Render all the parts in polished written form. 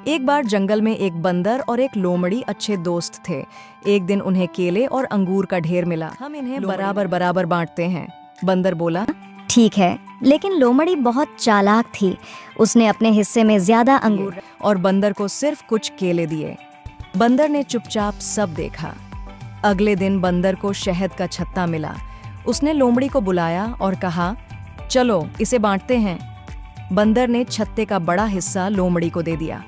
एक बार जंगल में एक बंदर और एक लोमड़ी अच्छे दोस्त थे। एक दिन उन्हें केले और अंगूर का ढेर मिला। हम इन्हें बराबर बराबर बांटते हैं। बंदर बोला, ठीक है, लेकिन लोमड़ी बहुत चालाक थी। उसने अपने हिस्से में ज्यादा अंगूर और बंदर को सिर्फ कुछ केले दिए। बंदर ने चुपचाप सब देखा। अगले दिन बंदर को शहद का छत्ता मिला। उसने लोमड़ी को बुलाया और कहा, चलो इसे बांटते हैं। बंदर ने छत्ते का बड़ा हिस्सा लोमड़ी को दे दिया।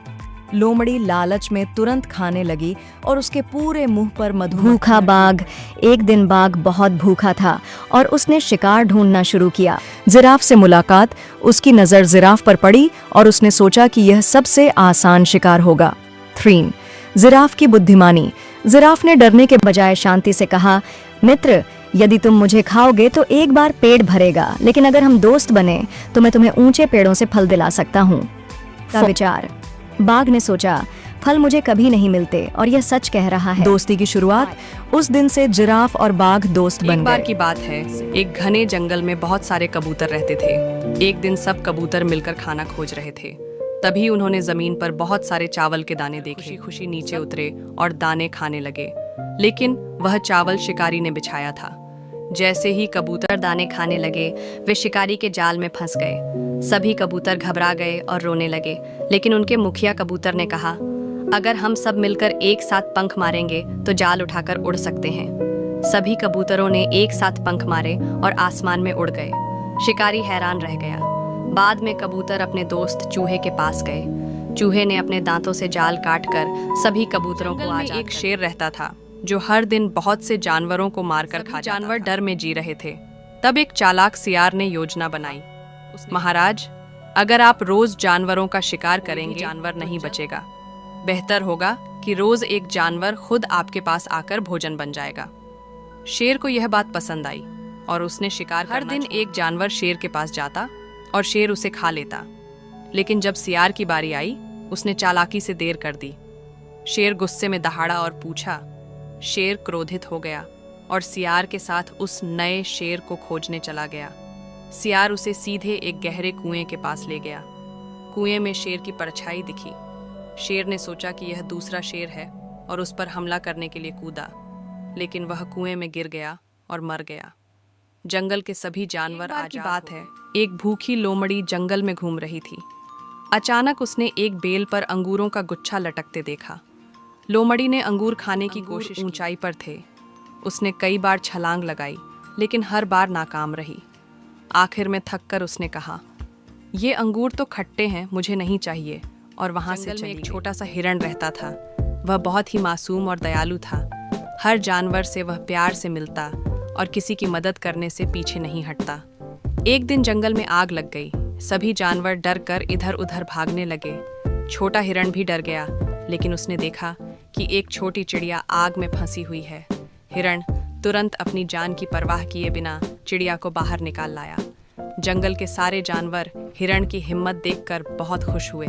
लोमड़ी लालच में तुरंत खाने लगी और उसके पूरे मुंह पर भूखा बाघ। एक दिन बाघ बहुत भूखा था और उसने शिकार ढूंढना शुरू किया। जिराफ से मुलाकात। उसकी नज़र जिराफ पर पड़ी और उसने सोचा कि यह सबसे आसान शिकार होगा। 3. जिराफ की बुद्धिमानी। जिराफ ने डरने के बजाय शांति से कहा, मित्र, यदि तुम मुझे खाओगे तो एक बार पेट भरेगा, लेकिन अगर हम दोस्त बने तो मैं तुम्हें ऊंचे पेड़ों से फल दिला सकता हूँ। का विचार। बाघ ने सोचा, फल मुझे कभी नहीं मिलते और यह सच कह रहा है। दोस्ती की शुरुआत। उस दिन से जिराफ और बाघ दोस्त बन गए। एक बार की बात है, एक घने जंगल में बहुत सारे कबूतर रहते थे। एक दिन सब कबूतर मिलकर खाना खोज रहे थे। तभी उन्होंने जमीन पर बहुत सारे चावल के दाने देखे। खुशी खुशी नीचे उतरे और दाने खाने लगे, लेकिन वह चावल शिकारी ने बिछाया था। जैसे ही कबूतर दाने खाने लगे, वे शिकारी के जाल में फंस गए। सभी कबूतर घबरा गए और रोने लगे, लेकिन उनके मुखिया कबूतर ने कहा, अगर हम सब मिलकर एक साथ पंख मारेंगे तो जाल उठाकर उड़ सकते हैं। सभी कबूतरों ने एक साथ पंख मारे और आसमान में उड़ गए। शिकारी हैरान रह गया। बाद में कबूतर अपने दोस्त चूहे के पास गए। चूहे ने अपने दांतों से जाल काटकर सभी कबूतरों को आज एक शेर रहता था जो हर दिन बहुत से जानवरों को मारकर खा जाता था। जानवर डर में जी रहे थे। तब एक चालाक सियार ने योजना बनाई। महाराज, अगर आप रोज जानवरों का शिकार करेंगे, जानवर नहीं बचेगा। बेहतर होगा कि रोज एक जानवर खुद आपके पास आकर भोजन बन जाएगा। शेर को यह बात पसंद आई और उसने शिकार हर दिन एक जानवर शेर के पास जाता और शेर उसे खा लेता। लेकिन जब सियार की बारी आई, उसने चालाकी से देर कर दी। शेर गुस्से में दहाड़ा और पूछा। शेर क्रोधित हो गया और सियार के साथ उस नए शेर को खोजने चला गया। सियार उसे सीधे एक गहरे कुएं के पास ले गया। कुएं में शेर की परछाई दिखी। शेर ने सोचा कि यह दूसरा शेर है और उस पर हमला करने के लिए कूदा, लेकिन वह कुएं में गिर गया और मर गया। जंगल के सभी जानवर आज की बात है, एक भूखी लोमड़ी जंगल में घूम रही थी। अचानक उसने एक बेल पर अंगूरों का गुच्छा लटकते देखा। लोमड़ी ने अंगूर खाने की कोशिश। ऊंचाई पर थे। उसने कई बार छलांग लगाई, लेकिन हर बार नाकाम रही। आखिर में थककर उसने कहा, ये अंगूर तो खट्टे हैं, मुझे नहीं चाहिए। और वहां से में एक छोटा सा हिरण रहता था। वह बहुत ही मासूम और दयालु था। हर जानवर से वह प्यार से मिलता और किसी की मदद करने से पीछे नहीं हटता। एक दिन जंगल में आग लग गई। सभी जानवर डर कर इधर उधर भागने लगे। छोटा हिरण भी डर गया, लेकिन उसने देखा कि एक छोटी चिड़िया आग में फंसी हुई है। हिरण तुरंत अपनी जान की परवाह किए बिना चिड़िया को बाहर निकाल लाया। जंगल के सारे जानवर हिरण की हिम्मत देखकर बहुत खुश हुए।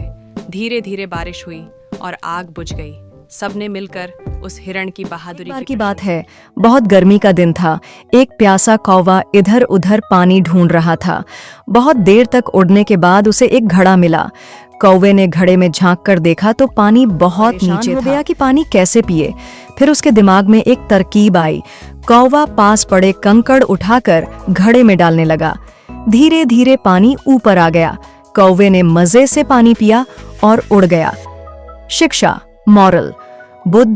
धीरे धीरे बारिश हुई और आग बुझ गई। सबने मिलकर उस हिरण की बहादुरी की बात है, बहुत गर्मी का दिन था। एक प्यासा कौवा इधर उधर पानी ढूंढ रहा था। बहुत देर तक उड़ने के बाद उसे एक घड़ा मिला। कौवे ने घड़े में झांक कर देखा तो पानी बहुत नीचे हो गया कि पानी कैसे पिए। फिर उसके दिमाग में एक तरकीब आई। कौवा पास पड़े कंकड़ उठाकर घड़े में डालने लगा। धीरे धीरे पानी ऊपर आ गया। कौवे ने मजे से पानी पिया और उड़ गया। शिक्षा, मॉरल, बुद्धि